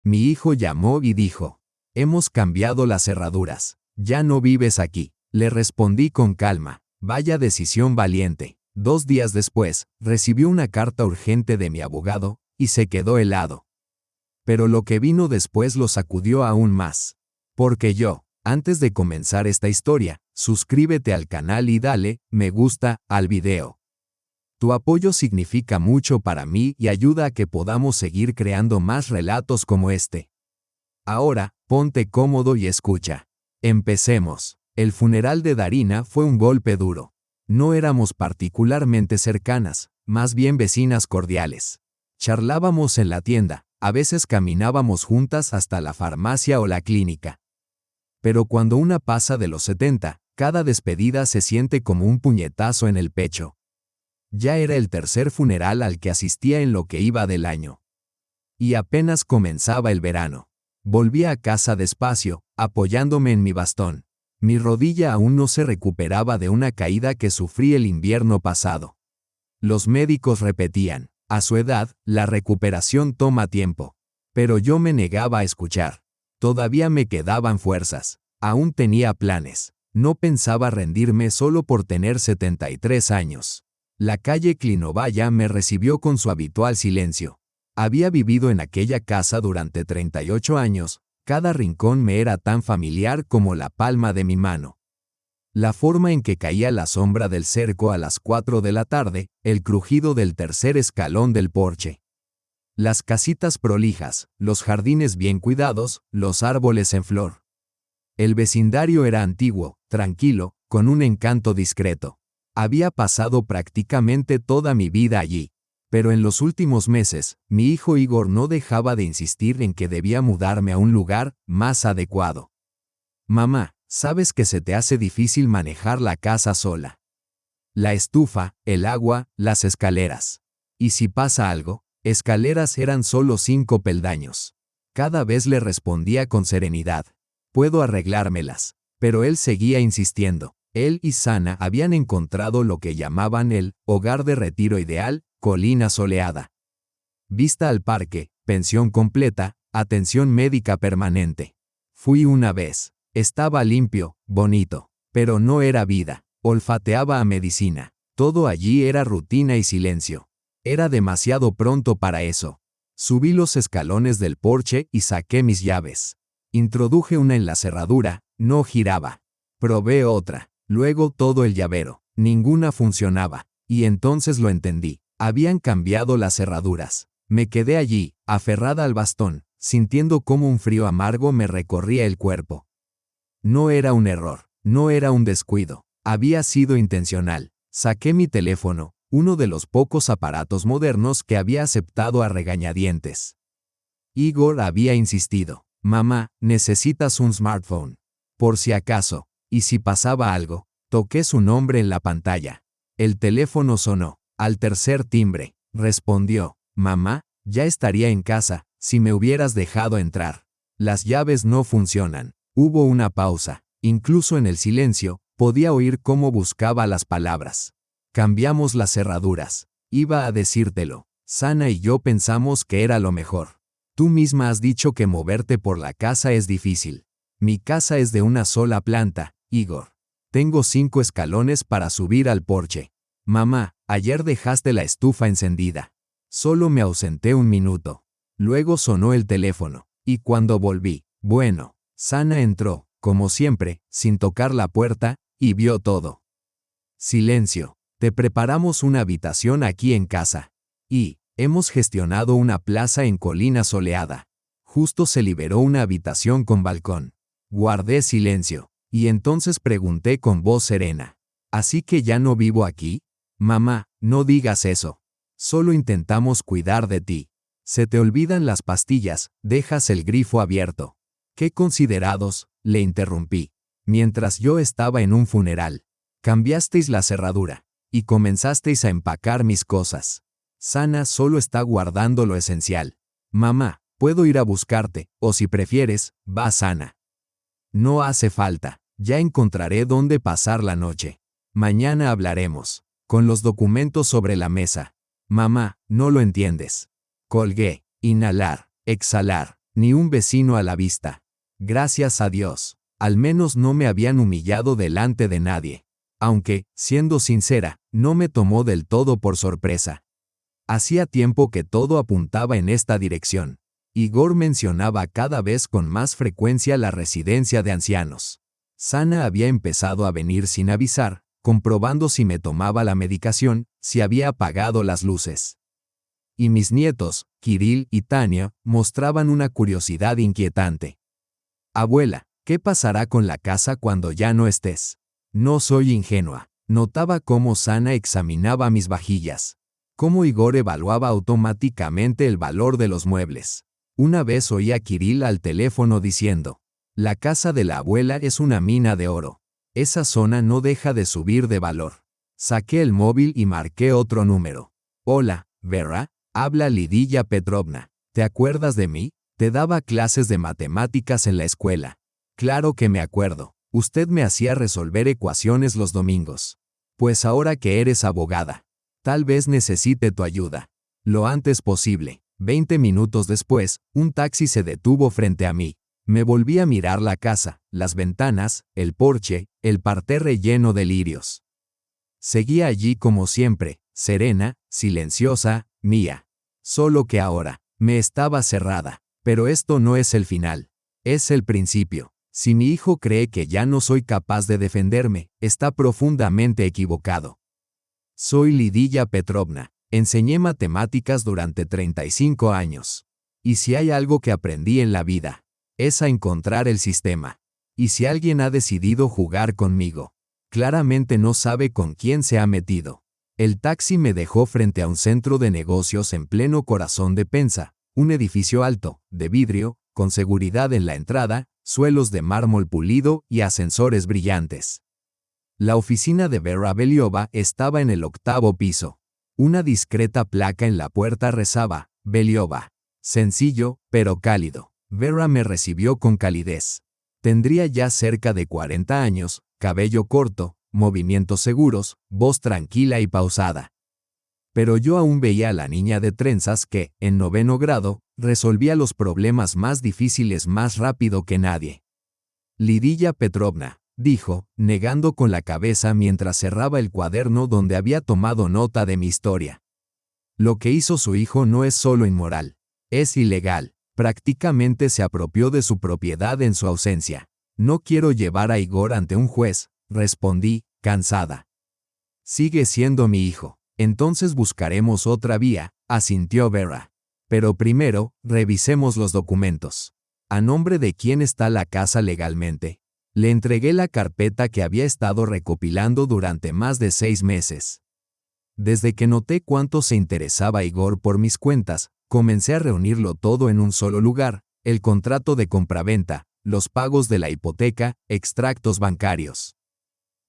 Mi hijo llamó y dijo: «Hemos cambiado las cerraduras. Ya no vives aquí». Le respondí con calma: «Vaya decisión valiente». 2 días después, recibió una carta urgente de mi abogado, y se quedó helado. Pero lo que vino después lo sacudió aún más. Porque yo, antes de comenzar esta historia, suscríbete al canal y dale me gusta al video. Tu apoyo significa mucho para mí y ayuda a que podamos seguir creando más relatos como este. Ahora, ponte cómodo y escucha. Empecemos. El funeral de Darina fue un golpe duro. No éramos particularmente cercanas, más bien vecinas cordiales. Charlábamos en la tienda, a veces caminábamos juntas hasta la farmacia o la clínica. Pero cuando una pasa de los 70, cada despedida se siente como un puñetazo en el pecho. Ya era el tercer funeral al que asistía en lo que iba del año. Y apenas comenzaba el verano. Volví a casa despacio, apoyándome en mi bastón. Mi rodilla aún no se recuperaba de una caída que sufrí el invierno pasado. Los médicos repetían: a su edad, la recuperación toma tiempo. Pero yo me negaba a escuchar. Todavía me quedaban fuerzas. Aún tenía planes. No pensaba rendirme solo por tener 73 años. La calle Clinovaya me recibió con su habitual silencio. Había vivido en aquella casa durante 38 años. Cada rincón me era tan familiar como la palma de mi mano. La forma en que caía la sombra del cerco a las 4 de la tarde, el crujido del tercer escalón del porche. Las casitas prolijas, los jardines bien cuidados, los árboles en flor. El vecindario era antiguo, tranquilo, con un encanto discreto. Había pasado prácticamente toda mi vida allí. Pero en los últimos meses, mi hijo Igor no dejaba de insistir en que debía mudarme a un lugar más adecuado. Mamá, sabes que se te hace difícil manejar la casa sola. La estufa, el agua, las escaleras. Y si pasa algo, escaleras eran solo 5 peldaños. Cada vez le respondía con serenidad: puedo arreglármelas. Pero él seguía insistiendo. Él y Sana habían encontrado lo que llamaban el hogar de retiro ideal, colina soleada. Vista al parque, pensión completa, atención médica permanente. Fui una vez. Estaba limpio, bonito. Pero no era vida. Olfateaba a medicina. Todo allí era rutina y silencio. Era demasiado pronto para eso. Subí los escalones del porche y saqué mis llaves. Introduje una en la cerradura, no giraba. Probé otra. Luego todo el llavero. Ninguna funcionaba. Y entonces lo entendí. Habían cambiado las cerraduras. Me quedé allí, aferrada al bastón, sintiendo cómo un frío amargo me recorría el cuerpo. No era un error, no era un descuido. Había sido intencional. Saqué mi teléfono, uno de los pocos aparatos modernos que había aceptado a regañadientes. Igor había insistido: mamá, necesitas un smartphone. Por si acaso. Y si pasaba algo. Toqué su nombre en la pantalla. El teléfono sonó. Al tercer timbre, respondió: mamá, ya estaría en casa, si me hubieras dejado entrar. Las llaves no funcionan. Hubo una pausa. Incluso en el silencio, podía oír cómo buscaba las palabras. Cambiamos las cerraduras. Iba a decírtelo. Sana y yo pensamos que era lo mejor. Tú misma has dicho que moverte por la casa es difícil. Mi casa es de una sola planta, Igor. Tengo 5 escalones para subir al porche. Mamá, ayer dejaste la estufa encendida. Solo me ausenté un minuto. Luego sonó el teléfono. Y cuando volví, bueno, Sana entró, como siempre, sin tocar la puerta, y vio todo. Silencio. Te preparamos una habitación aquí en casa. Y hemos gestionado una plaza en colina soleada. Justo se liberó una habitación con balcón. Guardé silencio. Y entonces pregunté con voz serena: ¿así que ya no vivo aquí? Mamá, no digas eso. Solo intentamos cuidar de ti. Se te olvidan las pastillas, dejas el grifo abierto. ¡Qué considerados!, le interrumpí. Mientras yo estaba en un funeral. Cambiasteis la cerradura. Y comenzasteis a empacar mis cosas. Sana solo está guardando lo esencial. Mamá, puedo ir a buscarte, o si prefieres, va Sana. No hace falta. Ya encontraré dónde pasar la noche. Mañana hablaremos. Con los documentos sobre la mesa. Mamá, no lo entiendes. Colgué. Inhalar. Exhalar. ni un vecino a la vista. Gracias a Dios, al menos no me habían humillado delante de nadie. Aunque, siendo sincera, no me tomó del todo por sorpresa. Hacía tiempo que todo apuntaba en esta dirección. Igor mencionaba cada vez con más frecuencia la residencia de ancianos. Sana había empezado a venir sin avisar, comprobando si me tomaba la medicación, si había apagado las luces. Y mis nietos, Kirill y Tania, mostraban una curiosidad inquietante. Abuela, ¿qué pasará con la casa cuando ya no estés? No soy ingenua. Notaba cómo Sana examinaba mis vajillas. Cómo Igor evaluaba automáticamente el valor de los muebles. Una vez oí a Kirill al teléfono diciendo: la casa de la abuela es una mina de oro. Esa zona no deja de subir de valor. Saqué el móvil y marqué otro número. Hola, Vera, habla Lidia Petrovna. ¿Te acuerdas de mí? Te daba clases de matemáticas en la escuela. Claro que me acuerdo. Usted me hacía resolver ecuaciones los domingos. Pues ahora que eres abogada, tal vez necesite tu ayuda. Lo antes posible. 20 minutos después, un taxi se detuvo frente a mí. Me volví a mirar la casa, las ventanas, el porche, el parterre lleno de lirios. Seguía allí como siempre, serena, silenciosa, mía. Solo que ahora, me estaba cerrada. Pero esto no es el final. Es el principio. Si mi hijo cree que ya no soy capaz de defenderme, está profundamente equivocado. Soy Lidia Petrovna. Enseñé matemáticas durante 35 años. Y si hay algo que aprendí en la vida, es a encontrar el sistema. Y si alguien ha decidido jugar conmigo, claramente no sabe con quién se ha metido. El taxi me dejó frente a un centro de negocios en pleno corazón de Penza, un edificio alto, de vidrio, con seguridad en la entrada, suelos de mármol pulido y ascensores brillantes. La oficina de Vera Beliova estaba en el 8º piso. Una discreta placa en la puerta rezaba: Beliova. Sencillo, pero cálido. Vera me recibió con calidez. Tendría ya cerca de 40 años, cabello corto, movimientos seguros, voz tranquila y pausada. Pero yo aún veía a la niña de trenzas que, en 9º grado, resolvía los problemas más difíciles más rápido que nadie. Lidia Petrovna, dijo, negando con la cabeza mientras cerraba el cuaderno donde había tomado nota de mi historia. Lo que hizo su hijo no es solo inmoral, es ilegal. Prácticamente se apropió de su propiedad en su ausencia. No quiero llevar a Igor ante un juez, respondí, cansada. Sigue siendo mi hijo. Entonces buscaremos otra vía, asintió Vera. Pero primero, revisemos los documentos. ¿A nombre de quién está la casa legalmente? Le entregué la carpeta que había estado recopilando durante más de 6 meses. Desde que noté cuánto se interesaba Igor por mis cuentas, comencé a reunirlo todo en un solo lugar: el contrato de compraventa, los pagos de la hipoteca, extractos bancarios.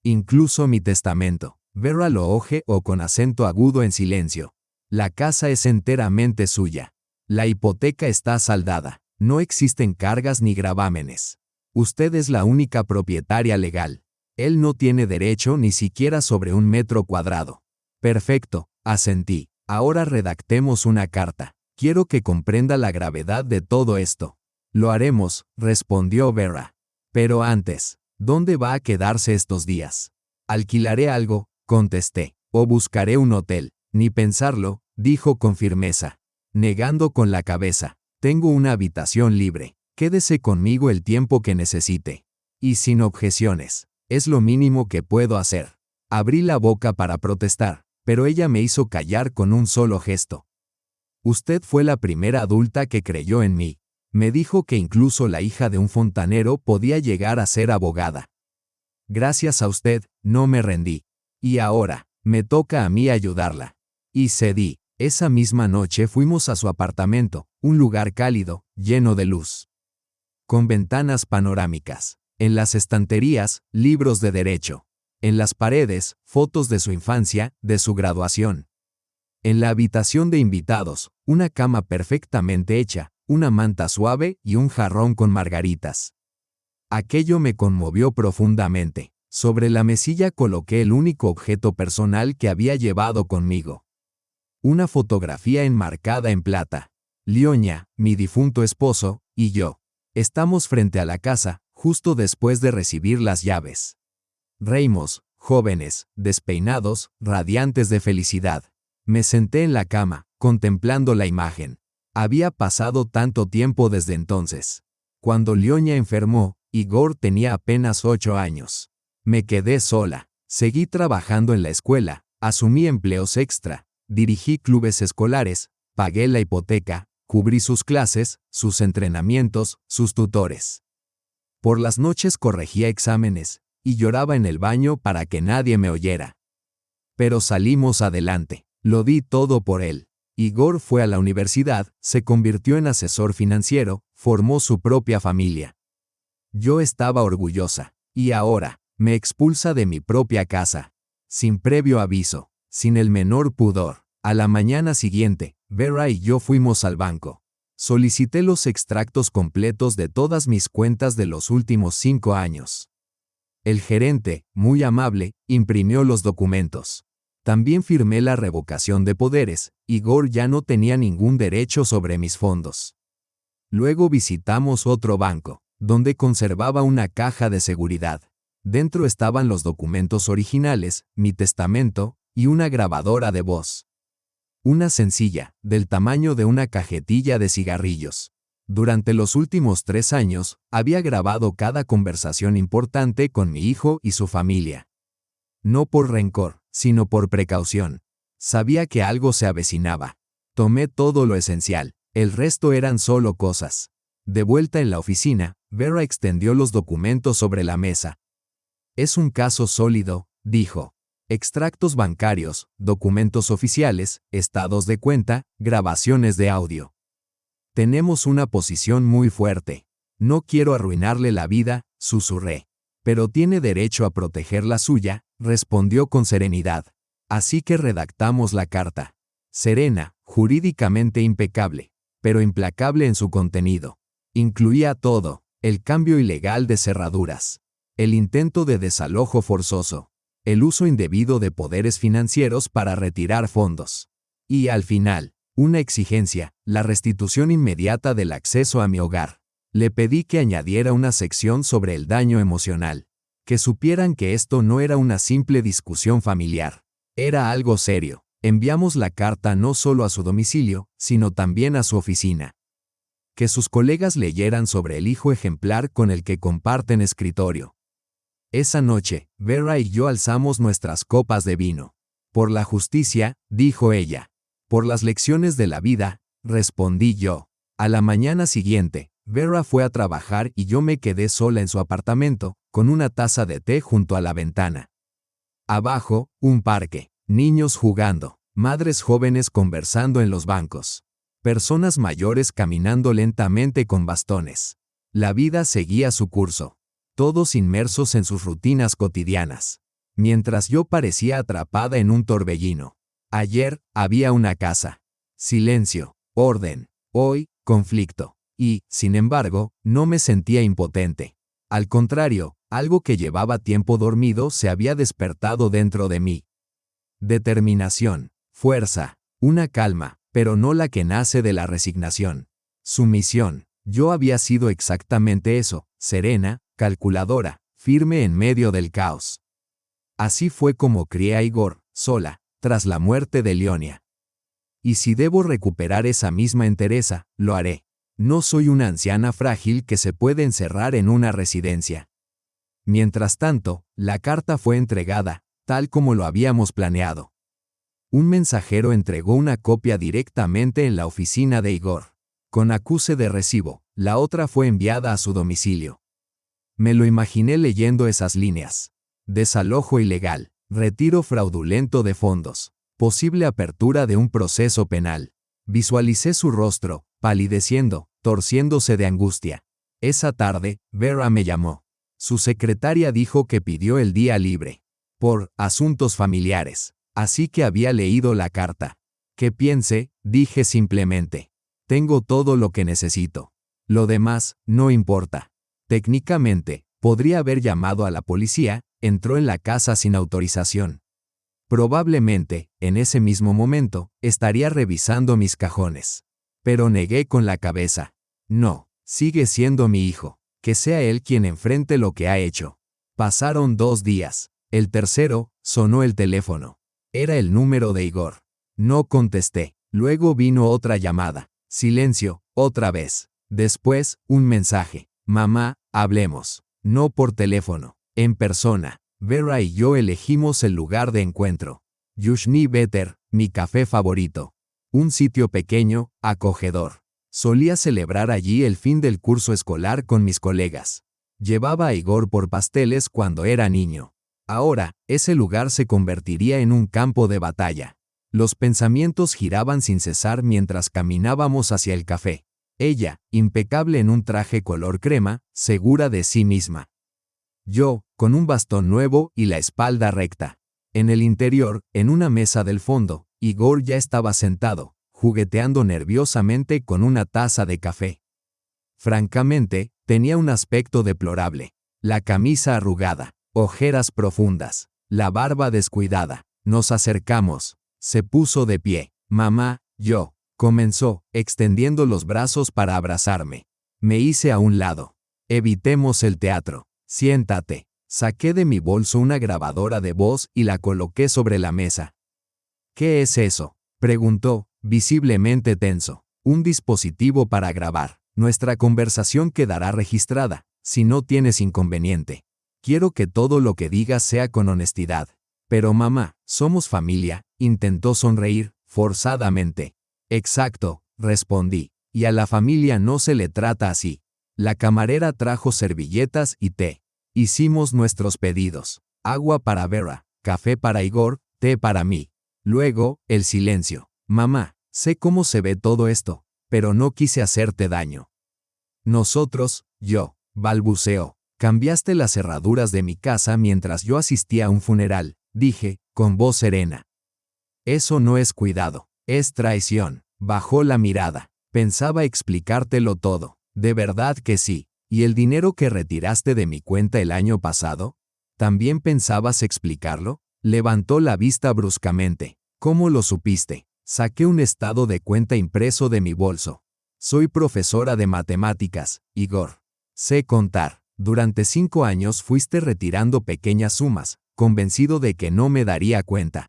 Incluso mi testamento. Vera lo ojeó con acento agudo en silencio. La casa es enteramente suya. La hipoteca está saldada. No existen cargas ni gravámenes. Usted es la única propietaria legal. Él no tiene derecho ni siquiera sobre 1 metro cuadrado. Perfecto, asentí. Ahora redactemos una carta. Quiero que comprenda la gravedad de todo esto. Lo haremos, respondió Vera. Pero antes, ¿dónde va a quedarse estos días? Alquilaré algo, contesté, o buscaré un hotel. Ni pensarlo, dijo con firmeza, negando con la cabeza. Tengo una habitación libre. Quédese conmigo el tiempo que necesite. Y sin objeciones. Es lo mínimo que puedo hacer. Abrí la boca para protestar, pero ella me hizo callar con un solo gesto. Usted fue la primera adulta que creyó en mí. Me dijo que incluso la hija de un fontanero podía llegar a ser abogada. Gracias a usted, no me rendí. Y ahora, me toca a mí ayudarla. Y cedí. Esa misma noche fuimos a su apartamento, un lugar cálido, lleno de luz. Con ventanas panorámicas. En las estanterías, libros de derecho. En las paredes, fotos de su infancia, de su graduación. En la habitación de invitados, una cama perfectamente hecha, una manta suave y un jarrón con margaritas. Aquello me conmovió profundamente. Sobre la mesilla coloqué el único objeto personal que había llevado conmigo. Una fotografía enmarcada en plata. Lioña, mi difunto esposo, y yo. Estamos frente a la casa, justo después de recibir las llaves. Reímos, jóvenes, despeinados, radiantes de felicidad. Me senté en la cama, contemplando la imagen. Había pasado tanto tiempo desde entonces. Cuando Lioña enfermó, Igor tenía apenas 8 años. Me quedé sola. Seguí trabajando en la escuela, asumí empleos extra, dirigí clubes escolares, pagué la hipoteca, cubrí sus clases, sus entrenamientos, sus tutores. Por las noches corregía exámenes, y lloraba en el baño para que nadie me oyera. Pero salimos adelante. Lo di todo por él. Igor fue a la universidad, se convirtió en asesor financiero, formó su propia familia. Yo estaba orgullosa. Y ahora, me expulsa de mi propia casa. Sin previo aviso, sin el menor pudor. A la mañana siguiente, Vera y yo fuimos al banco. Solicité los extractos completos de todas mis cuentas de los últimos 5 años. El gerente, muy amable, imprimió los documentos. También firmé la revocación de poderes. Igor ya no tenía ningún derecho sobre mis fondos. Luego visitamos otro banco, donde conservaba una caja de seguridad. Dentro estaban los documentos originales, mi testamento, y una grabadora de voz. Una sencilla, del tamaño de una cajetilla de cigarrillos. Durante los últimos 3 años, había grabado cada conversación importante con mi hijo y su familia. No por rencor, sino por precaución. Sabía que algo se avecinaba. Tomé todo lo esencial, el resto eran solo cosas. De vuelta en la oficina, Vera extendió los documentos sobre la mesa. Es un caso sólido, dijo. Extractos bancarios, documentos oficiales, estados de cuenta, grabaciones de audio. Tenemos una posición muy fuerte. No quiero arruinarle la vida, susurré. Pero tiene derecho a proteger la suya, respondió con serenidad. Así que redactamos la carta. Serena, jurídicamente impecable, pero implacable en su contenido. Incluía todo: el cambio ilegal de cerraduras, el intento de desalojo forzoso, el uso indebido de poderes financieros para retirar fondos. Y al final, una exigencia: la restitución inmediata del acceso a mi hogar. Le pedí que añadiera una sección sobre el daño emocional. Que supieran que esto no era una simple discusión familiar. Era algo serio. Enviamos la carta no solo a su domicilio, sino también a su oficina. Que sus colegas leyeran sobre el hijo ejemplar con el que comparten escritorio. Esa noche, Vera y yo alzamos nuestras copas de vino. Por la justicia, dijo ella. Por las lecciones de la vida, respondí yo. A la mañana siguiente, Vera fue a trabajar y yo me quedé sola en su apartamento, con una taza de té junto a la ventana. Abajo, un parque, niños jugando, madres jóvenes conversando en los bancos, personas mayores caminando lentamente con bastones. La vida seguía su curso, todos inmersos en sus rutinas cotidianas, mientras yo parecía atrapada en un torbellino. Ayer, había una casa. Silencio, orden. Hoy, conflicto. Y, sin embargo, no me sentía impotente. Al contrario, algo que llevaba tiempo dormido se había despertado dentro de mí. Determinación, fuerza, una calma, pero no la que nace de la resignación. Sumisión. Yo había sido exactamente eso, serena, calculadora, firme en medio del caos. Así fue como crié a Igor, sola, tras la muerte de Lioña. Y si debo recuperar esa misma entereza, lo haré. No soy una anciana frágil que se puede encerrar en una residencia. Mientras tanto, la carta fue entregada, tal como lo habíamos planeado. Un mensajero entregó una copia directamente en la oficina de Igor. Con acuse de recibo, la otra fue enviada a su domicilio. Me lo imaginé leyendo esas líneas. Desalojo ilegal, retiro fraudulento de fondos, posible apertura de un proceso penal. Visualicé su rostro, palideciendo, torciéndose de angustia. Esa tarde, Vera me llamó. Su secretaria dijo que pidió el día libre. Por asuntos familiares. Así que había leído la carta. ¿Qué piense? Dije simplemente. Tengo todo lo que necesito. Lo demás, no importa. Técnicamente, podría haber llamado a la policía, entró en la casa sin autorización. Probablemente, en ese mismo momento, estaría revisando mis cajones. Pero negué con la cabeza. No, sigue siendo mi hijo. Que sea él quien enfrente lo que ha hecho. Pasaron 2 días. El tercero, sonó el teléfono. Era el número de Igor. No contesté. Luego vino otra llamada. Silencio, otra vez. Después, un mensaje. Mamá, hablemos. No por teléfono, en persona. Vera y yo elegimos el lugar de encuentro. Yushni Better, mi café favorito. Un sitio pequeño, acogedor. Solía celebrar allí el fin del curso escolar con mis colegas. Llevaba a Igor por pasteles cuando era niño. Ahora, ese lugar se convertiría en un campo de batalla. Los pensamientos giraban sin cesar mientras caminábamos hacia el café. Ella, impecable en un traje color crema, segura de sí misma. Yo, con un bastón nuevo y la espalda recta. En el interior, en una mesa del fondo, Igor ya estaba sentado, jugueteando nerviosamente con una taza de café. Francamente, tenía un aspecto deplorable. La camisa arrugada, ojeras profundas, la barba descuidada. Nos acercamos. Se puso de pie. Mamá, yo. Comenzó, extendiendo los brazos para abrazarme. Me hice a un lado. Evitemos el teatro. Siéntate. Saqué de mi bolso una grabadora de voz y la coloqué sobre la mesa. ¿Qué es eso?, preguntó, visiblemente tenso. Un dispositivo para grabar. Nuestra conversación quedará registrada, si no tienes inconveniente. Quiero que todo lo que digas sea con honestidad. Pero mamá, somos familia, intentó sonreír, forzadamente. Exacto, respondí. Y a la familia no se le trata así. La camarera trajo servilletas y té. Hicimos nuestros pedidos. Agua para Vera, café para Igor, té para mí. Luego, el silencio. Mamá, sé cómo se ve todo esto, pero no quise hacerte daño. Nosotros, yo, balbuceó. Cambiaste las cerraduras de mi casa mientras yo asistía a un funeral, dije, con voz serena. Eso no es cuidado, es traición. Bajó la mirada. Pensaba explicártelo todo. De verdad que sí. ¿Y el dinero que retiraste de mi cuenta el año pasado? ¿También pensabas explicarlo? Levantó la vista bruscamente. ¿Cómo lo supiste? Saqué un estado de cuenta impreso de mi bolso. Soy profesora de matemáticas, Igor. Sé contar. Durante 5 años fuiste retirando pequeñas sumas, convencido de que no me daría cuenta.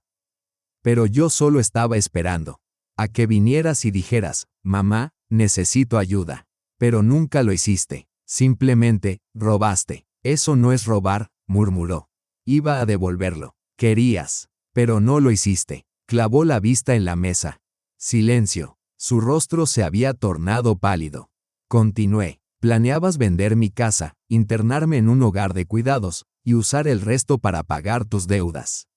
Pero yo solo estaba esperando a que vinieras y dijeras, mamá, necesito ayuda. Pero nunca lo hiciste. Simplemente, robaste. Eso no es robar, murmuró. Iba a devolverlo. Querías. Pero no lo hiciste. Clavó la vista en la mesa. Silencio. Su rostro se había tornado pálido. Continué. Planeabas vender mi casa, internarme en un hogar de cuidados, y usar el resto para pagar tus deudas.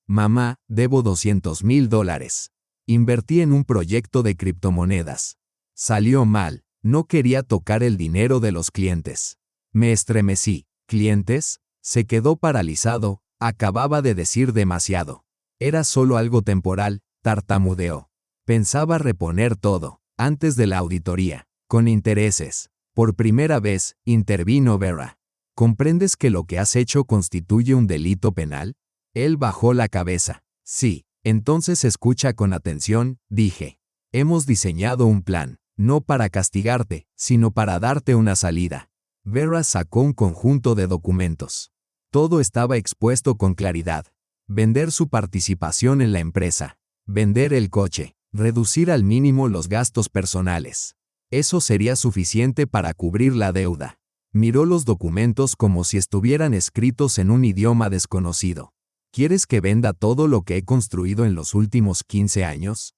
Mamá, debo $200,000. Invertí en un proyecto de criptomonedas. Salió mal. No quería tocar el dinero de los clientes. Me estremecí. ¿Clientes? Se quedó paralizado, acababa de decir demasiado. Era solo algo temporal, tartamudeó. Pensaba reponer todo, antes de la auditoría, con intereses. Por primera vez, intervino Vera. ¿Comprendes que lo que has hecho constituye un delito penal? Él bajó la cabeza. Sí, entonces escucha con atención, dije. Hemos diseñado un plan. No para castigarte, sino para darte una salida. Vera sacó un conjunto de documentos. Todo estaba expuesto con claridad. Vender su participación en la empresa. Vender el coche. Reducir al mínimo los gastos personales. Eso sería suficiente para cubrir la deuda. Miró los documentos como si estuvieran escritos en un idioma desconocido. ¿Quieres que venda todo lo que he construido en los últimos 15 años?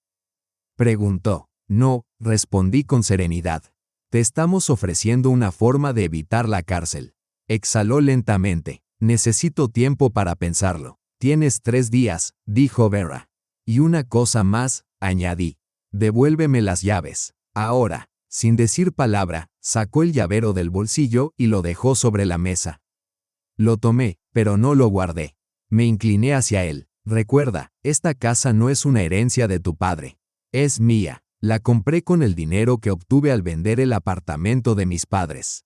Preguntó. No, respondí con serenidad. Te estamos ofreciendo una forma de evitar la cárcel. Exhaló lentamente. Necesito tiempo para pensarlo. Tienes 3 días, dijo Vera. Y una cosa más, añadí. Devuélveme las llaves. Ahora. Sin decir palabra, sacó el llavero del bolsillo y lo dejó sobre la mesa. Lo tomé, pero no lo guardé. Me incliné hacia él. Recuerda, esta casa no es una herencia de tu padre. Es mía. La compré con el dinero que obtuve al vender el apartamento de mis padres.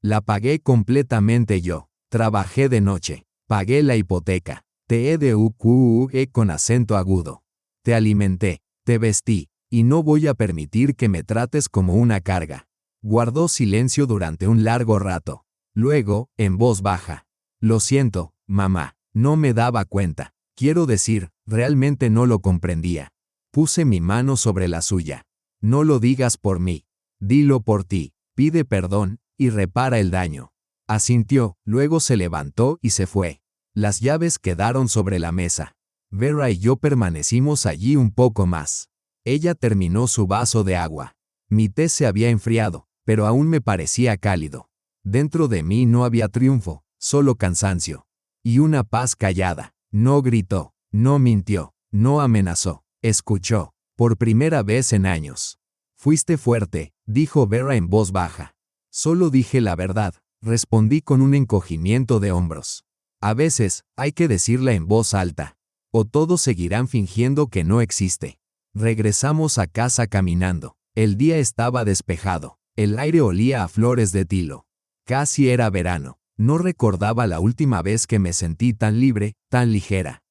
La pagué completamente yo. Trabajé de noche. Pagué la hipoteca. Te eduqué con acento agudo. Te alimenté. Te vestí. Y no voy a permitir que me trates como una carga. Guardó silencio durante un largo rato. Luego, en voz baja. Lo siento, mamá, no me daba cuenta. Quiero decir, realmente no lo comprendía. Puse mi mano sobre la suya. No lo digas por mí. Dilo por ti. Pide perdón y repara el daño. Asintió, luego se levantó y se fue. Las llaves quedaron sobre la mesa. Vera y yo permanecimos allí un poco más. Ella terminó su vaso de agua. Mi té se había enfriado, pero aún me parecía cálido. Dentro de mí no había triunfo, solo cansancio. Y una paz callada. No gritó, no mintió, no amenazó. Escuchó, por primera vez en años. Fuiste fuerte, dijo Vera en voz baja. Solo dije la verdad, respondí con un encogimiento de hombros. A veces, hay que decirla en voz alta. O todos seguirán fingiendo que no existe. Regresamos a casa caminando. El día estaba despejado. El aire olía a flores de tilo. Casi era verano. No recordaba la última vez que me sentí tan libre, tan ligera.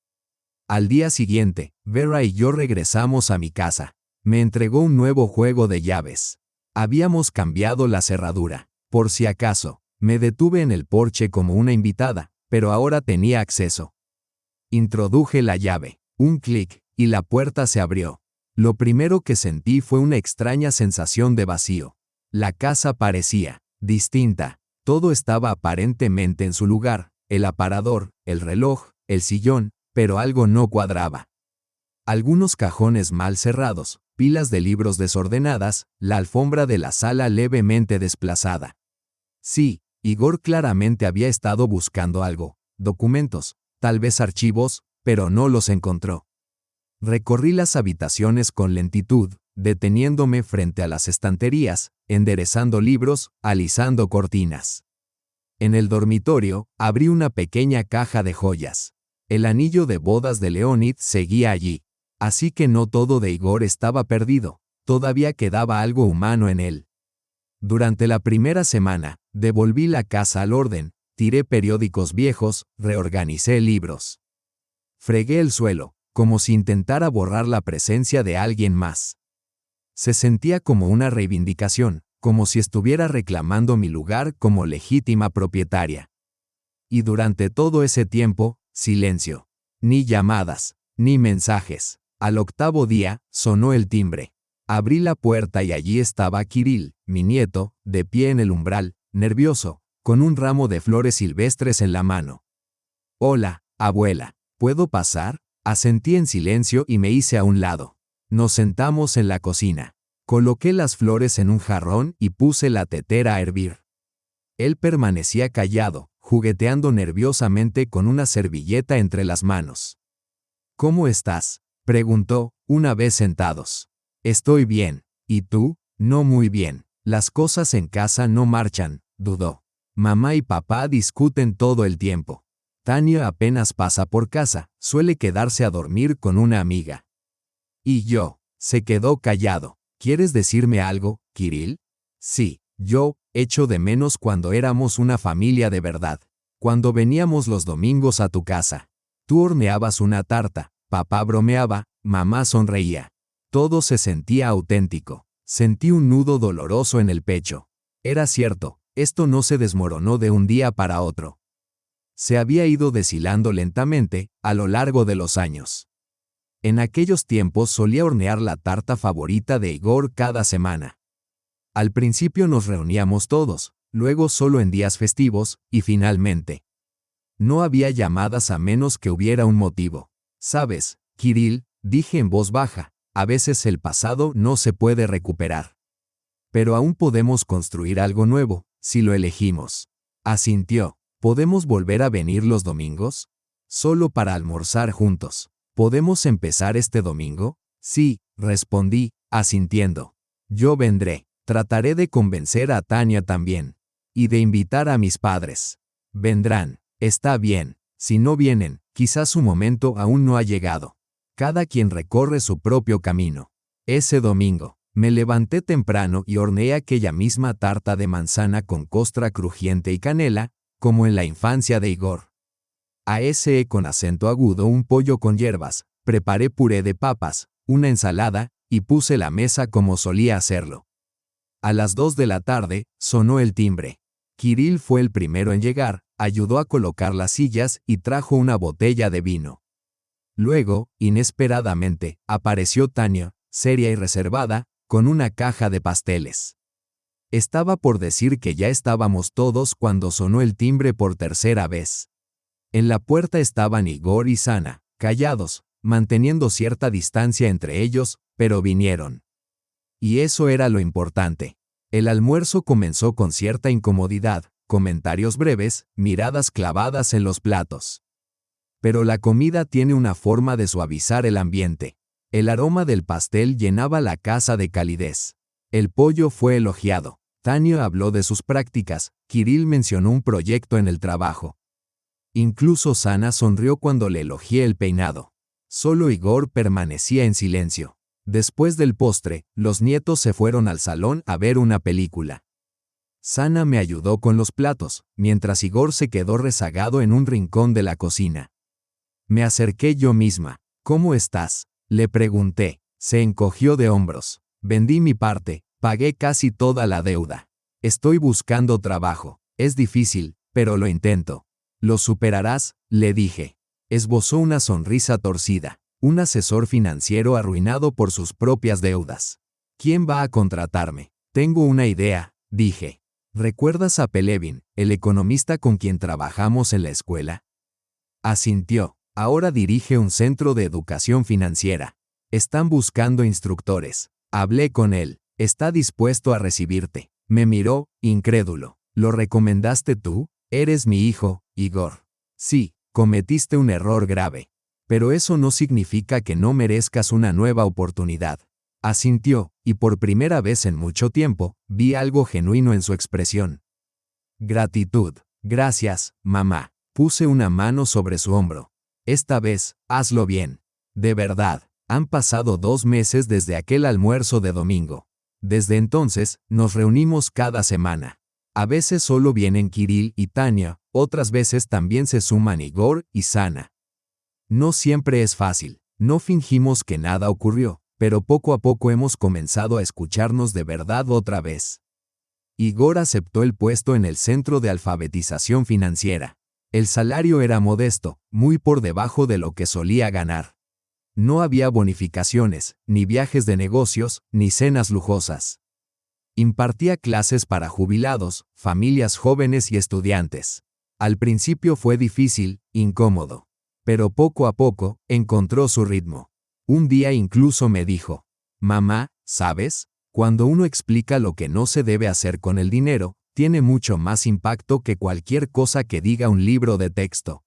Al día siguiente, Vera y yo regresamos a mi casa. Me entregó un nuevo juego de llaves. Habíamos cambiado la cerradura. Por si acaso, me detuve en el porche como una invitada, pero ahora tenía acceso. Introduje la llave, un clic, y la puerta se abrió. Lo primero que sentí fue una extraña sensación de vacío. La casa parecía distinta. Todo estaba aparentemente en su lugar, el aparador, el reloj, el sillón, pero algo no cuadraba. Algunos cajones mal cerrados, pilas de libros desordenadas, la alfombra de la sala levemente desplazada. Sí, Igor claramente había estado buscando algo, documentos, tal vez archivos, pero no los encontró. Recorrí las habitaciones con lentitud, deteniéndome frente a las estanterías, enderezando libros, alisando cortinas. En el dormitorio, abrí una pequeña caja de joyas. El anillo de bodas de Leonid seguía allí. Así que no todo de Igor estaba perdido, todavía quedaba algo humano en él. Durante la primera semana, devolví la casa al orden, tiré periódicos viejos, reorganicé libros. Fregué el suelo, como si intentara borrar la presencia de alguien más. Se sentía como una reivindicación, como si estuviera reclamando mi lugar como legítima propietaria. Y durante todo ese tiempo, silencio. Ni llamadas, ni mensajes. Al octavo día, sonó el timbre. Abrí la puerta y allí estaba Kirill, mi nieto, de pie en el umbral, nervioso, con un ramo de flores silvestres en la mano. «Hola, abuela, ¿puedo pasar?», asentí en silencio y me hice a un lado. Nos sentamos en la cocina. Coloqué las flores en un jarrón y puse la tetera a hervir. Él permanecía callado, jugueteando nerviosamente con una servilleta entre las manos. «¿Cómo estás?», preguntó, una vez sentados. «Estoy bien. ¿Y tú?». «No muy bien. Las cosas en casa no marchan», dudó. «Mamá y papá discuten todo el tiempo. Tania apenas pasa por casa, suele quedarse a dormir con una amiga». «¿Y yo?». Se quedó callado. «¿Quieres decirme algo, Kirill?». «Sí, yo echo de menos cuando éramos una familia de verdad. Cuando veníamos los domingos a tu casa. Tú horneabas una tarta, papá bromeaba, mamá sonreía. Todo se sentía auténtico. Sentí un nudo doloroso en el pecho. Era cierto, esto no se desmoronó de un día para otro. Se había ido deshilando lentamente, a lo largo de los años. En aquellos tiempos solía hornear la tarta favorita de Igor cada semana. Al principio nos reuníamos todos, luego solo en días festivos, y finalmente. No había llamadas a menos que hubiera un motivo. «Sabes, Kirill», dije en voz baja, «a veces el pasado no se puede recuperar. Pero aún podemos construir algo nuevo, si lo elegimos». Asintió. «¿Podemos volver a venir los domingos? Solo para almorzar juntos. ¿Podemos empezar este domingo?». «Sí», respondí, asintiendo. «Yo vendré. Trataré de convencer a Tania también. Y de invitar a mis padres. Vendrán. Está bien. Si no vienen, quizás su momento aún no ha llegado. Cada quien recorre su propio camino». Ese domingo, me levanté temprano y horneé aquella misma tarta de manzana con costra crujiente y canela, como en la infancia de Igor. Asé con acento agudo un pollo con hierbas, preparé puré de papas, una ensalada, y puse la mesa como solía hacerlo. A las 2 de la tarde, sonó el timbre. Kirill fue el primero en llegar, ayudó a colocar las sillas y trajo una botella de vino. Luego, inesperadamente, apareció Tania, seria y reservada, con una caja de pasteles. Estaba por decir que ya estábamos todos cuando sonó el timbre por tercera vez. En la puerta estaban Igor y Sana, callados, manteniendo cierta distancia entre ellos, pero vinieron. Y eso era lo importante. El almuerzo comenzó con cierta incomodidad, comentarios breves, miradas clavadas en los platos. Pero la comida tiene una forma de suavizar el ambiente. El aroma del pastel llenaba la casa de calidez. El pollo fue elogiado. Tania habló de sus prácticas, Kirill mencionó un proyecto en el trabajo. Incluso Sana sonrió cuando le elogié el peinado. Solo Igor permanecía en silencio. Después del postre, los nietos se fueron al salón a ver una película. Sana me ayudó con los platos, mientras Igor se quedó rezagado en un rincón de la cocina. Me acerqué yo misma. ¿Cómo estás?, le pregunté. Se encogió de hombros. Vendí mi parte, pagué casi toda la deuda. Estoy buscando trabajo. Es difícil, pero lo intento. Lo superarás, le dije. Esbozó una sonrisa torcida. Un asesor financiero arruinado por sus propias deudas. ¿Quién va a contratarme? Tengo una idea, dije. ¿Recuerdas a Pelevin, el economista con quien trabajamos en la escuela? Asintió. Ahora dirige un centro de educación financiera. Están buscando instructores. Hablé con él. Está dispuesto a recibirte. Me miró, incrédulo. ¿Lo recomendaste tú? Eres mi hijo, Igor. Sí, cometiste un error grave. Pero eso no significa que no merezcas una nueva oportunidad. Asintió, y por primera vez en mucho tiempo, vi algo genuino en su expresión. Gratitud. Gracias, mamá. Puse una mano sobre su hombro. Esta vez, hazlo bien. De verdad, han pasado 2 meses desde aquel almuerzo de domingo. Desde entonces, nos reunimos cada semana. A veces solo vienen Kirill y Tania, otras veces también se suman Igor y Sana. No siempre es fácil, no fingimos que nada ocurrió, pero poco a poco hemos comenzado a escucharnos de verdad otra vez. Igor aceptó el puesto en el Centro de Alfabetización Financiera. El salario era modesto, muy por debajo de lo que solía ganar. No había bonificaciones, ni viajes de negocios, ni cenas lujosas. Impartía clases para jubilados, familias jóvenes y estudiantes. Al principio fue difícil, incómodo. Pero poco a poco, encontró su ritmo. Un día incluso me dijo, mamá, ¿sabes? Cuando uno explica lo que no se debe hacer con el dinero, tiene mucho más impacto que cualquier cosa que diga un libro de texto.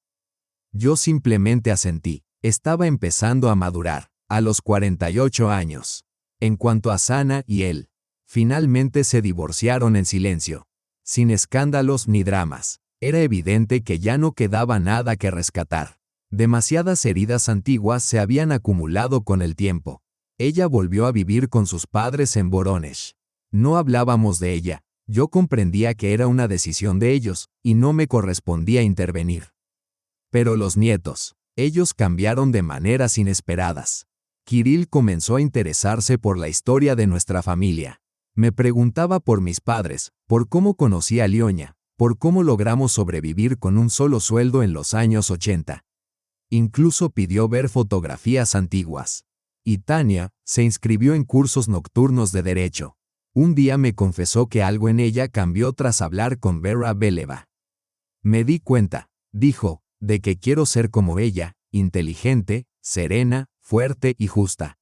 Yo simplemente asentí. Estaba empezando a madurar, a los 48 años. En cuanto a Sana y él, finalmente se divorciaron en silencio. Sin escándalos ni dramas. Era evidente que ya no quedaba nada que rescatar. Demasiadas heridas antiguas se habían acumulado con el tiempo. Ella volvió a vivir con sus padres en Vorónezh. No hablábamos de ella. Yo comprendía que era una decisión de ellos, y no me correspondía intervenir. Pero los nietos, ellos cambiaron de maneras inesperadas. Kirill comenzó a interesarse por la historia de nuestra familia. Me preguntaba por mis padres, por cómo conocí a Lioña, por cómo logramos sobrevivir con un solo sueldo en los años 80. Incluso pidió ver fotografías antiguas. Y Tania se inscribió en cursos nocturnos de derecho. Un día me confesó que algo en ella cambió tras hablar con Vera Beleva. Me di cuenta, dijo, de que quiero ser como ella, inteligente, serena, fuerte y justa.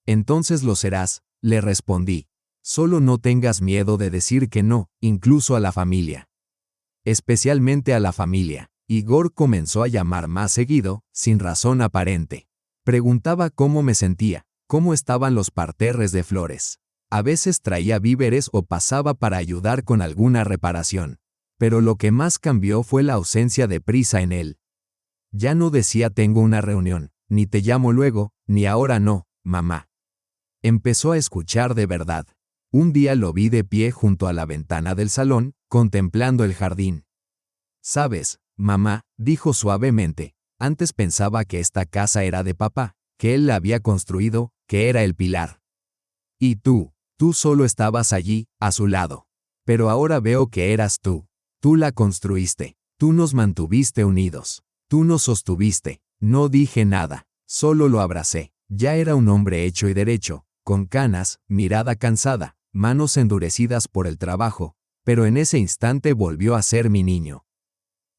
Entonces lo serás, le respondí. Solo no tengas miedo de decir que no, incluso a la familia. Especialmente a la familia. Igor comenzó a llamar más seguido, sin razón aparente. Preguntaba cómo me sentía, cómo estaban los parterres de flores. A veces traía víveres o pasaba para ayudar con alguna reparación. Pero lo que más cambió fue la ausencia de prisa en él. Ya no decía tengo una reunión, ni te llamo luego, ni ahora no, mamá. Empezó a escuchar de verdad. Un día lo vi de pie junto a la ventana del salón, contemplando el jardín. ¿Sabes, mamá?, dijo suavemente, antes pensaba que esta casa era de papá, que él la había construido, que era el pilar. Y tú solo estabas allí, a su lado. Pero ahora veo que eras tú. Tú la construiste. Tú nos mantuviste unidos. Tú nos sostuviste. No dije nada. Solo lo abracé. Ya era un hombre hecho y derecho, con canas, mirada cansada, manos endurecidas por el trabajo, pero en ese instante volvió a ser mi niño.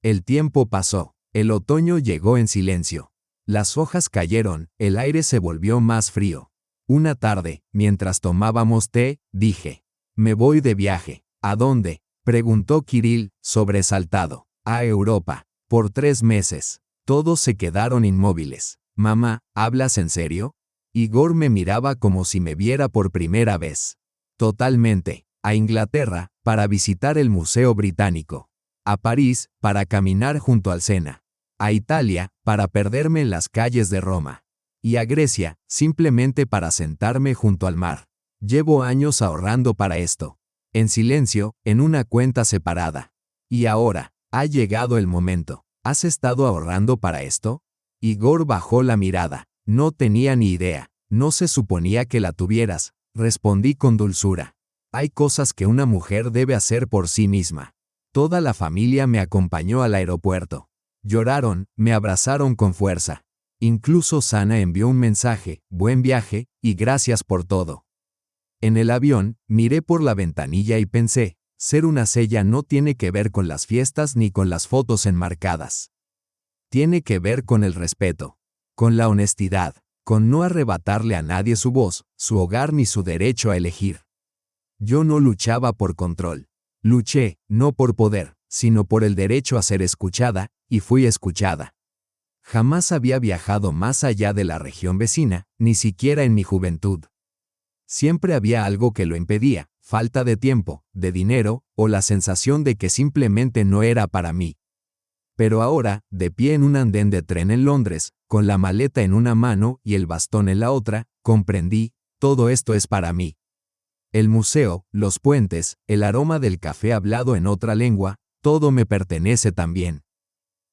El tiempo pasó. El otoño llegó en silencio. Las hojas cayeron, el aire se volvió más frío. Una tarde, mientras tomábamos té, dije, me voy de viaje. ¿A dónde?, preguntó Kirill, sobresaltado. A Europa. Por 3 meses. Todos se quedaron inmóviles. Mamá, ¿hablas en serio? Igor me miraba como si me viera por primera vez. Totalmente. A Inglaterra, para visitar el Museo Británico. A París, para caminar junto al Sena. A Italia, para perderme en las calles de Roma. Y a Grecia, simplemente para sentarme junto al mar. Llevo años ahorrando para esto. En silencio, en una cuenta separada. Y ahora, ha llegado el momento. ¿Has estado ahorrando para esto? Igor bajó la mirada. No tenía ni idea. No se suponía que la tuvieras, respondí con dulzura. Hay cosas que una mujer debe hacer por sí misma. Toda la familia me acompañó al aeropuerto. Lloraron, me abrazaron con fuerza. Incluso Sana envió un mensaje, buen viaje, y gracias por todo. En el avión, miré por la ventanilla y pensé, ser una sella no tiene que ver con las fiestas ni con las fotos enmarcadas. Tiene que ver con el respeto, con la honestidad, con no arrebatarle a nadie su voz, su hogar ni su derecho a elegir. Yo no luchaba por control. Luché, no por poder, sino por el derecho a ser escuchada, y fui escuchada. Jamás había viajado más allá de la región vecina, ni siquiera en mi juventud. Siempre había algo que lo impedía, falta de tiempo, de dinero, o la sensación de que simplemente no era para mí. Pero ahora, de pie en un andén de tren en Londres, con la maleta en una mano y el bastón en la otra, comprendí, todo esto es para mí. El museo, los puentes, el aroma del café hablado en otra lengua, todo me pertenece también.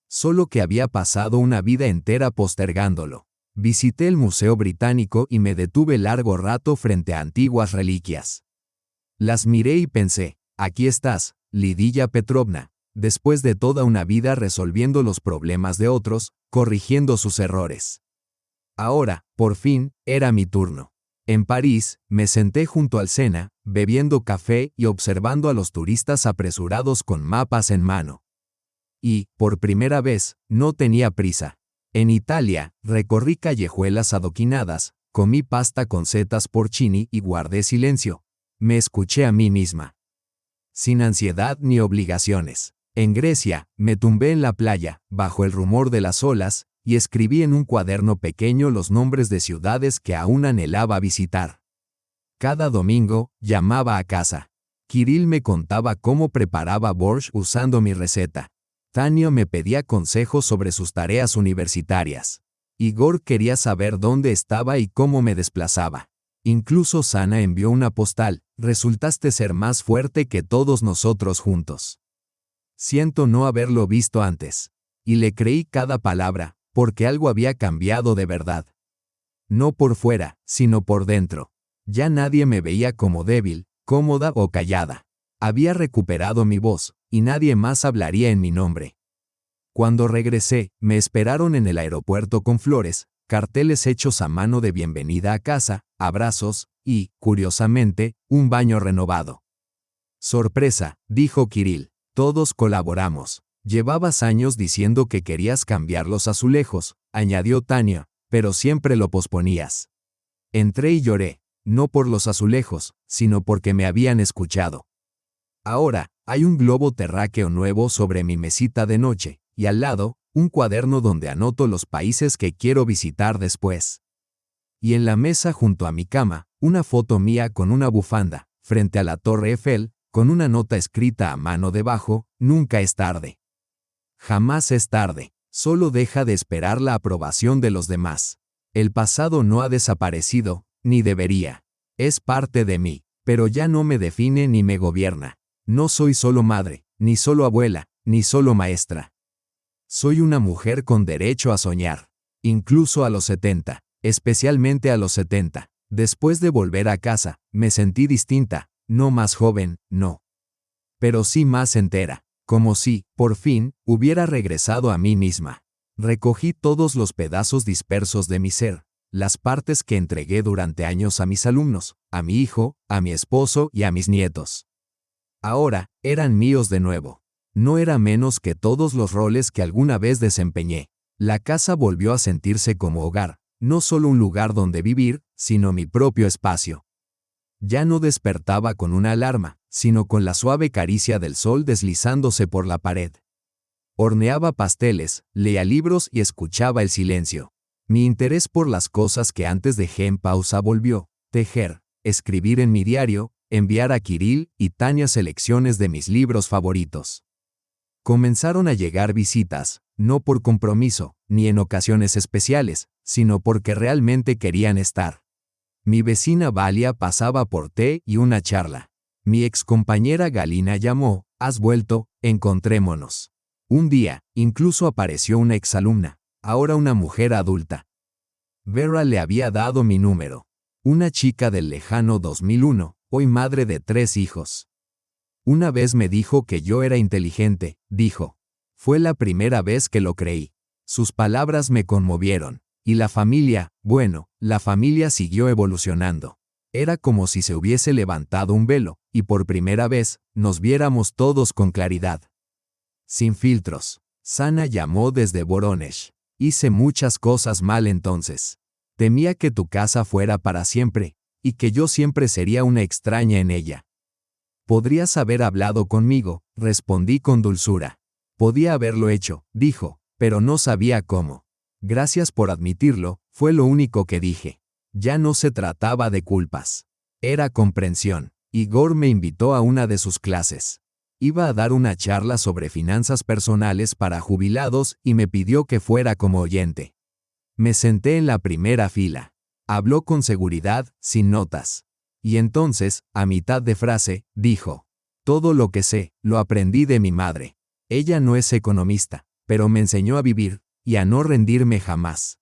Solo que había pasado una vida entera postergándolo. Visité el Museo Británico y me detuve largo rato frente a antiguas reliquias. Las miré y pensé, aquí estás, Lidia Petrovna, después de toda una vida resolviendo los problemas de otros, corrigiendo sus errores. Ahora, por fin, era mi turno. En París, me senté junto al Sena, bebiendo café y observando a los turistas apresurados con mapas en mano. Y, por primera vez, no tenía prisa. En Italia, recorrí callejuelas adoquinadas, comí pasta con setas porcini y guardé silencio. Me escuché a mí misma. Sin ansiedad ni obligaciones. En Grecia, me tumbé en la playa, bajo el rumor de las olas, y escribí en un cuaderno pequeño los nombres de ciudades que aún anhelaba visitar. Cada domingo, llamaba a casa. Kirill me contaba cómo preparaba borscht usando mi receta. Tania me pedía consejos sobre sus tareas universitarias. Igor quería saber dónde estaba y cómo me desplazaba. Incluso Sana envió una postal, resultaste ser más fuerte que todos nosotros juntos. Siento no haberlo visto antes. Y le creí cada palabra, porque algo había cambiado de verdad. No por fuera, sino por dentro. Ya nadie me veía como débil, cómoda o callada. Había recuperado mi voz, y nadie más hablaría en mi nombre. Cuando regresé, me esperaron en el aeropuerto con flores, carteles hechos a mano de bienvenida a casa, abrazos, y, curiosamente, un baño renovado. Sorpresa, dijo Kirill, todos colaboramos. Llevabas años diciendo que querías cambiar los azulejos, añadió Tania, pero siempre lo posponías. Entré y lloré, no por los azulejos, sino porque me habían escuchado. Ahora, hay un globo terráqueo nuevo sobre mi mesita de noche, y al lado, un cuaderno donde anoto los países que quiero visitar después. Y en la mesa junto a mi cama, una foto mía con una bufanda, frente a la Torre Eiffel, con una nota escrita a mano debajo, nunca es tarde. Jamás es tarde, solo deja de esperar la aprobación de los demás. El pasado no ha desaparecido, ni debería. Es parte de mí, pero ya no me define ni me gobierna. No soy solo madre, ni solo abuela, ni solo maestra. Soy una mujer con derecho a soñar. Incluso a los 70, especialmente a los 70, Después de volver a casa, me sentí distinta, no más joven, no. Pero sí más entera, como si, por fin, hubiera regresado a mí misma. Recogí todos los pedazos dispersos de mi ser, las partes que entregué durante años a mis alumnos, a mi hijo, a mi esposo y a mis nietos. Ahora, eran míos de nuevo. No era menos que todos los roles que alguna vez desempeñé. La casa volvió a sentirse como hogar, no solo un lugar donde vivir, sino mi propio espacio. Ya no despertaba con una alarma, sino con la suave caricia del sol deslizándose por la pared. Horneaba pasteles, leía libros y escuchaba el silencio. Mi interés por las cosas que antes dejé en pausa volvió: tejer, escribir en mi diario, enviar a Kirill y Tania selecciones de mis libros favoritos. Comenzaron a llegar visitas, no por compromiso, ni en ocasiones especiales, sino porque realmente querían estar. Mi vecina Valia pasaba por té y una charla. Mi excompañera Galina llamó: «¿Has vuelto? Encontrémonos». Un día, incluso apareció una exalumna, ahora una mujer adulta. Vera le había dado mi número. Una chica del lejano 2001, hoy madre de 3 hijos. Una vez me dijo que yo era inteligente, dijo. Fue la primera vez que lo creí. Sus palabras me conmovieron. Y la familia, bueno, la familia siguió evolucionando. Era como si se hubiese levantado un velo, y por primera vez, nos viéramos todos con claridad. Sin filtros. Sana llamó desde Voronezh. Hice muchas cosas mal entonces. Temía que tu casa fuera para siempre, y que yo siempre sería una extraña en ella. Podrías haber hablado conmigo, respondí con dulzura. Podía haberlo hecho, dijo, pero no sabía cómo. Gracias por admitirlo, fue lo único que dije. Ya no se trataba de culpas. Era comprensión. Igor me invitó a una de sus clases. Iba a dar una charla sobre finanzas personales para jubilados y me pidió que fuera como oyente. Me senté en la primera fila. Habló con seguridad, sin notas. Y entonces, a mitad de frase, dijo: «Todo lo que sé, lo aprendí de mi madre. Ella no es economista, pero me enseñó a vivir, y a no rendirme jamás».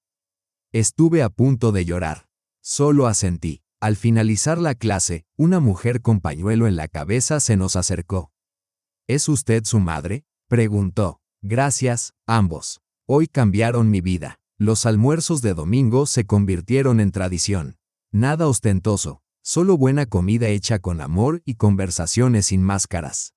Estuve a punto de llorar. Solo asentí. Al finalizar la clase, una mujer con pañuelo en la cabeza se nos acercó. «¿Es usted su madre?», preguntó. «Gracias, ambos. Hoy cambiaron mi vida». Los almuerzos de domingo se convirtieron en tradición. Nada ostentoso, solo buena comida hecha con amor y conversaciones sin máscaras.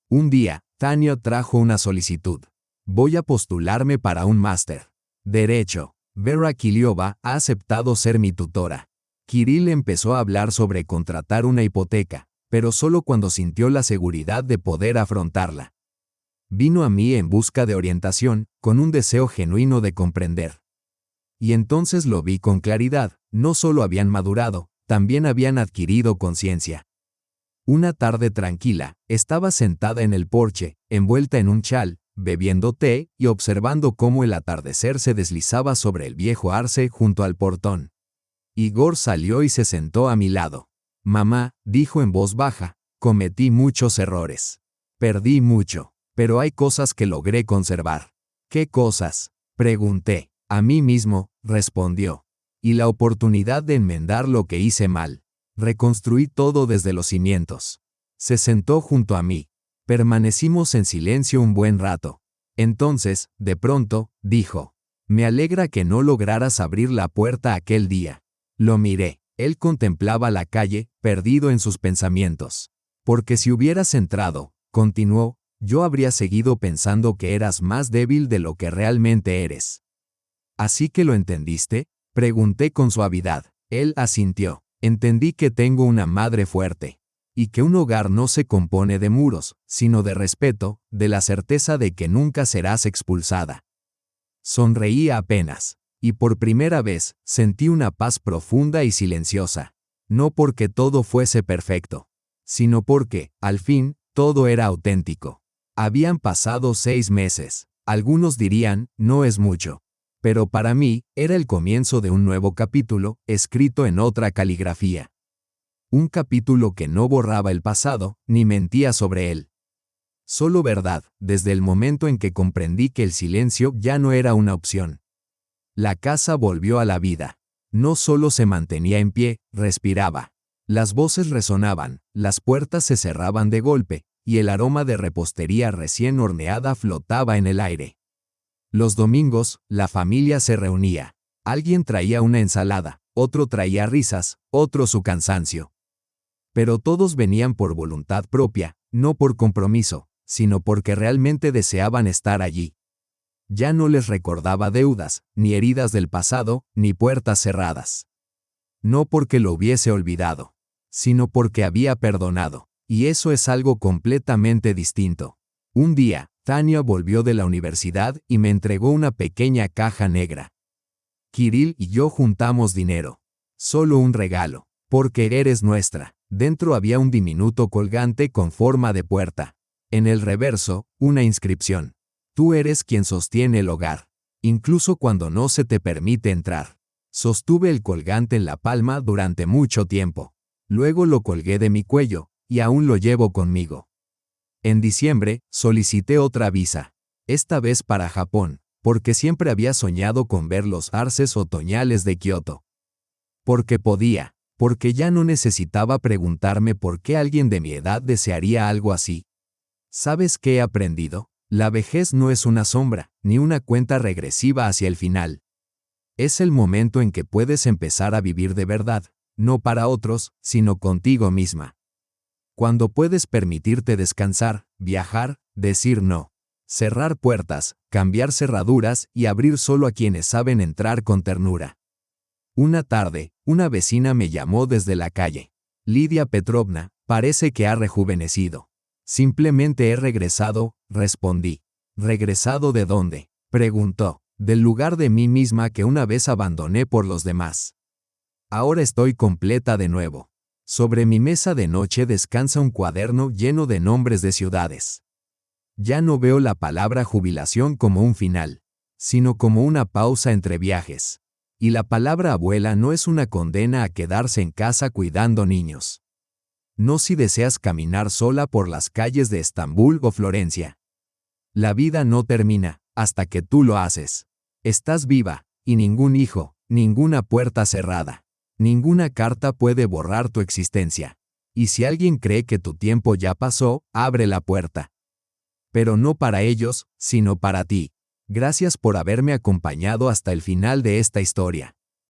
Un día, Tania trajo una solicitud. «Voy a postularme para un máster. Derecho. Vera Kiliova ha aceptado ser mi tutora». Kirill empezó a hablar sobre contratar una hipoteca, pero solo cuando sintió la seguridad de poder afrontarla. Vino a mí en busca de orientación, con un deseo genuino de comprender. Y entonces lo vi con claridad: no solo habían madurado, también habían adquirido conciencia. Una tarde tranquila, estaba sentada en el porche, envuelta en un chal, bebiendo té y observando cómo el atardecer se deslizaba sobre el viejo arce junto al portón. Igor salió y se sentó a mi lado. «Mamá», dijo en voz baja, «cometí muchos errores. Perdí mucho, pero hay cosas que logré conservar». «¿Qué cosas?», pregunté. «A mí mismo», respondió. «Y la oportunidad de enmendar lo que hice mal. Reconstruí todo desde los cimientos». Se sentó junto a mí. Permanecimos en silencio un buen rato. Entonces, de pronto, dijo: «Me alegra que no lograras abrir la puerta aquel día». Lo miré. Él contemplaba la calle, perdido en sus pensamientos. «Porque si hubieras entrado», continuó, «yo habría seguido pensando que eras más débil de lo que realmente eres». «¿Así que lo entendiste?», pregunté con suavidad. Él asintió. «Entendí que tengo una madre fuerte. Y que un hogar no se compone de muros, sino de respeto, de la certeza de que nunca serás expulsada». Sonreí apenas. Y por primera vez, sentí una paz profunda y silenciosa. No porque todo fuese perfecto, sino porque, al fin, todo era auténtico. Habían pasado 6 meses. Algunos dirían, no es mucho. Pero para mí, era el comienzo de un nuevo capítulo, escrito en otra caligrafía. Un capítulo que no borraba el pasado, ni mentía sobre él. Solo verdad, desde el momento en que comprendí que el silencio ya no era una opción. La casa volvió a la vida. No solo se mantenía en pie, respiraba. Las voces resonaban, las puertas se cerraban de golpe, y el aroma de repostería recién horneada flotaba en el aire. Los domingos, la familia se reunía. Alguien traía una ensalada, otro traía risas, otro su cansancio. Pero todos venían por voluntad propia, no por compromiso, sino porque realmente deseaban estar allí. Ya no les recordaba deudas, ni heridas del pasado, ni puertas cerradas. No porque lo hubiese olvidado, sino porque había perdonado, y eso es algo completamente distinto. Un día, Tania volvió de la universidad y me entregó una pequeña caja negra. Kirill y yo juntamos dinero. Solo un regalo, porque eres nuestra. Dentro había un diminuto colgante con forma de puerta. En el reverso, una inscripción. Tú eres quien sostiene el hogar, incluso cuando no se te permite entrar. Sostuve el colgante en la palma durante mucho tiempo. Luego lo colgué de mi cuello, y aún lo llevo conmigo. En diciembre, solicité otra visa. Esta vez para Japón, porque siempre había soñado con ver los arces otoñales de Kioto. Porque podía, porque ya no necesitaba preguntarme por qué alguien de mi edad desearía algo así. ¿Sabes qué he aprendido? La vejez no es una sombra, ni una cuenta regresiva hacia el final. Es el momento en que puedes empezar a vivir de verdad, no para otros, sino contigo misma. Cuando puedes permitirte descansar, viajar, decir no, cerrar puertas, cambiar cerraduras y abrir solo a quienes saben entrar con ternura. Una tarde, una vecina me llamó desde la calle. Lidia Petrovna, parece que ha rejuvenecido. Simplemente he regresado, respondí. ¿Regresado de dónde?, preguntó. Del lugar de mí misma que una vez abandoné por los demás. Ahora estoy completa de nuevo. Sobre mi mesa de noche descansa un cuaderno lleno de nombres de ciudades. Ya no veo la palabra jubilación como un final, sino como una pausa entre viajes. Y la palabra abuela no es una condena a quedarse en casa cuidando niños. No si deseas caminar sola por las calles de Estambul o Florencia. La vida no termina hasta que tú lo haces. Estás viva, y ningún hijo, ninguna puerta cerrada, ninguna carta puede borrar tu existencia. Y si alguien cree que tu tiempo ya pasó, abre la puerta. Pero no para ellos, sino para ti. Gracias por haberme acompañado hasta el final de esta historia.